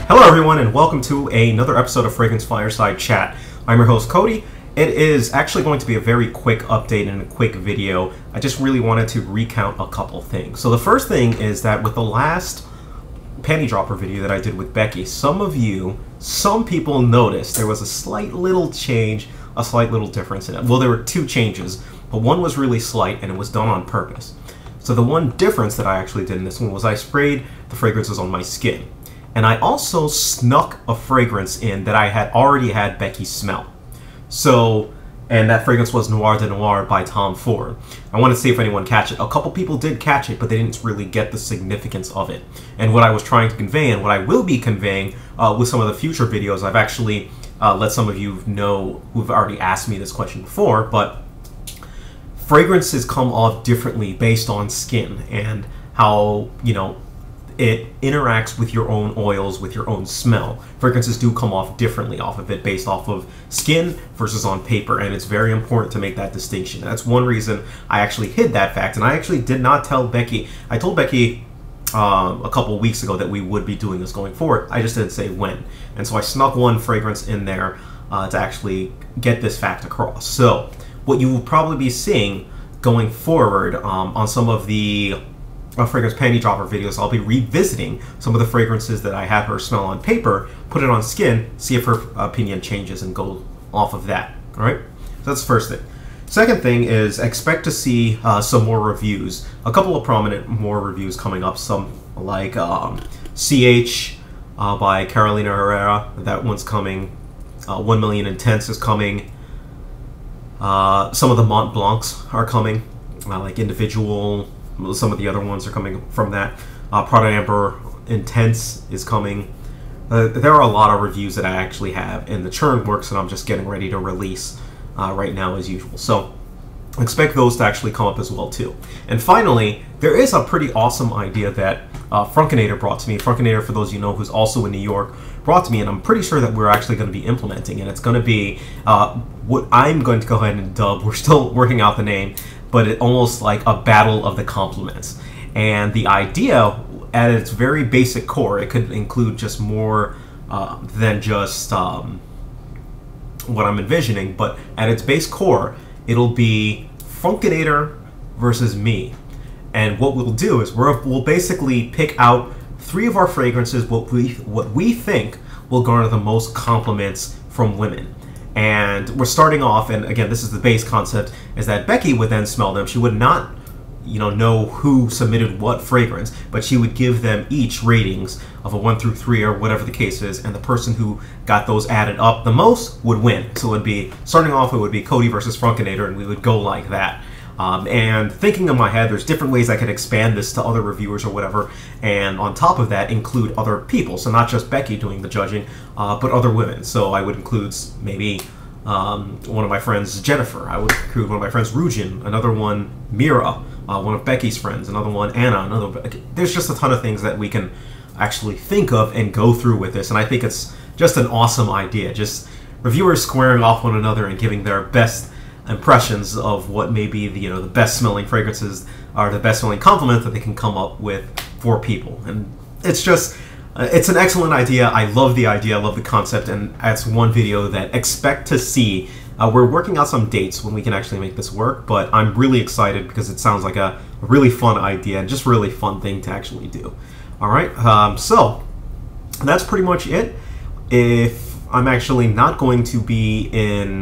Hello everyone and welcome to another episode of Fragrance Fireside Chat. I'm your host Cody. It is actually going to be a very quick update and a quick video. I just really wanted to recount a couple things. So the first thing is that with the last panty dropper video that I did with Becky, some people noticed there was a slight little change, a slight little difference in it. Well, there were two changes, but one was really slight and it was done on purpose. So the one difference that I actually did in this one was I sprayed the fragrances on my skin. And I also snuck a fragrance in that I had already had Becky smell. So, and that fragrance was Noir de Noir by Tom Ford. I wanted to see if anyone catch it. A couple people did catch it, but they didn't really get the significance of it. And what I was trying to convey, and what I will be conveying with some of the future videos, I've actually let some of you know who've already asked me this question before, but fragrances come off differently based on skin and how, you know, it interacts with your own oils, with your own smell. Fragrances do come off differently off of it based off of skin versus on paper, and it's very important to make that distinction. That's one reason I actually hid that fact, and I actually did not tell Becky. I told Becky a couple weeks ago that we would be doing this going forward. I just didn't say when. And so I snuck one fragrance in there to actually get this fact across. So what you will probably be seeing going forward on some of the fragrance panty dropper videos, I'll be revisiting some of the fragrances that I had her smell on paper, put it on skin, see if her opinion changes, and go off of that. All right, so that's the first thing. Second thing is expect to see some more reviews. A couple of prominent more reviews coming up. Some like CH by Carolina Herrera. That one's coming. 1 Million Intense is coming. Some of the Mont Blancs are coming, like Individual. Some of the other ones are coming from that. Prada Amber Intense is coming. There are a lot of reviews that I actually have in the churn works, and I'm just getting ready to release right now as usual. So expect those to actually come up as well too. And finally, there is a pretty awesome idea that Frunkinator brought to me. Frunkinator, for those of you know, who's also in New York, brought to me, and I'm pretty sure that we're actually going to be implementing, and it's going to be what I'm going to go ahead and dub. We're still working out the name, but it almost like a battle of the compliments. And the idea, at its very basic core, it could include just more than just what I'm envisioning, but at its base core, it'll be Frunkinator versus me. And what we'll do is we'll basically pick out 3 of our fragrances, what we think will garner the most compliments from women. And we're starting off, and again, this is the base concept, is that Becky would then smell them. She would not, you know who submitted what fragrance, but she would give them each ratings of a 1 through 3 or whatever the case is, and the person who got those added up the most would win. So it would be, starting off, it would be Cody versus Frunkinator, and we would go like that. And thinking in my head, there's different ways I could expand this to other reviewers or whatever, and on top of that, include other people. So not just Becky doing the judging, but other women. So I would include maybe one of my friends, Jennifer. I would include one of my friends, Rujin. Another one, Mira. One of Becky's friends. Another one, Anna. There's just a ton of things that we can actually think of and go through with this, and I think it's just an awesome idea. Just reviewers squaring off one another and giving their best impressions of what may be the best smelling fragrances or the best smelling compliment that they can come up with for people. And it's just it's an excellent idea. I love the idea, I love the concept, and that's one video that expect to see. We're working out some dates when we can actually make this work, but I'm really excited because it sounds like a really fun idea and just really fun thing to actually do. All right, so that's pretty much it. If I'm actually not going to be in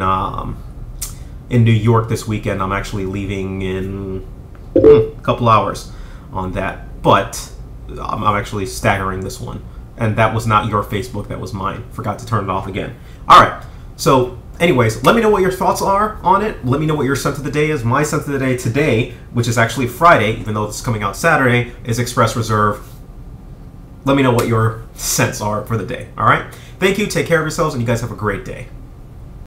New York this weekend, I'm actually leaving in a couple hours on that, but I'm actually staggering this one. And that was not your Facebook, that was mine. Forgot to turn it off again. All right, so anyways, let me know what your thoughts are on it. Let me know what your scent of the day is. My scent of the day today, which is actually Friday, even though it's coming out Saturday, is Express Reserve. Let me know what your scents are for the day, all right? Thank you, take care of yourselves, and you guys have a great day.